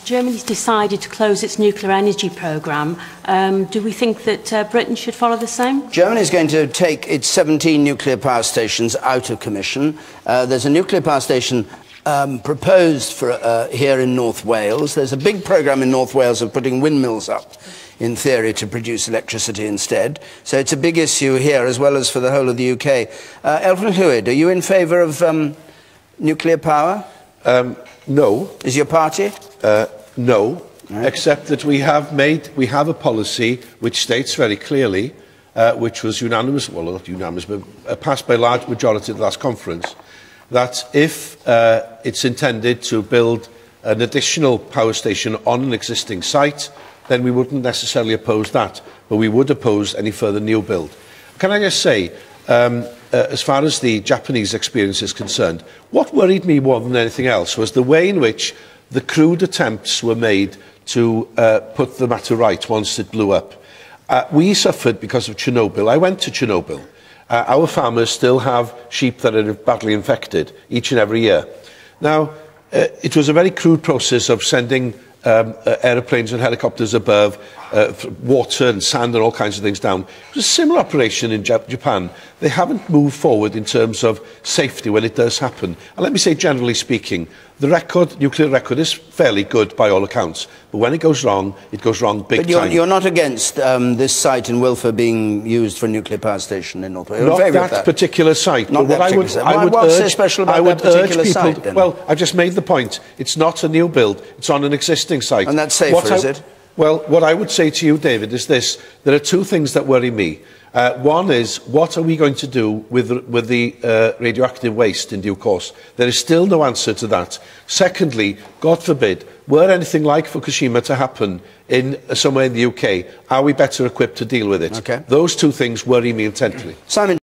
Germany's decided to close its nuclear energy programme. Do we think that Britain should follow the same? Germany is going to take its 17 nuclear power stations out of commission. There's a nuclear power station proposed for here in North Wales. There's a big programme in North Wales of putting windmills up, in theory, to produce electricity instead. So it's a big issue here as well as for the whole of the UK. Elfyn and Llwyd, are you in favour of nuclear power? No. Is your party? No, right. Except that we have a policy which states very clearly, which was unanimous, well not unanimous, but passed by a large majority at the last conference, that if it's intended to build an additional power station on an existing site, then we wouldn't necessarily oppose that, but we would oppose any further new build. Can I just say, as far as the Japanese experience is concerned, what worried me more than anything else was the way in which the crude attempts were made to put the matter right once it blew up. We suffered because of Chernobyl. I went to Chernobyl. Our farmers still have sheep that are badly infected each and every year. Now, it was a very crude process of sending aeroplanes and helicopters above, water and sand and all kinds of things down. It was a similar operation in Japan. They haven't moved forward in terms of safety when it does happen. And let me say, generally speaking, the nuclear record is fairly good by all accounts. But when it goes wrong big time. But you're not against this site in Wilfer being used for a nuclear power station in North Wales? Not that particular site. Not that particular site. What's so special about that particular site, then? Well, I've just made the point. It's not a new build. It's on an existing site. And that's safer, is it? Well, what I would say to you, David, is this. There are two things that worry me. One is, what are we going to do with the radioactive waste in due course? There is still no answer to that. Secondly, God forbid, were anything like Fukushima to happen somewhere in the UK, are we better equipped to deal with it? Okay. Those two things worry me intensely. Simon.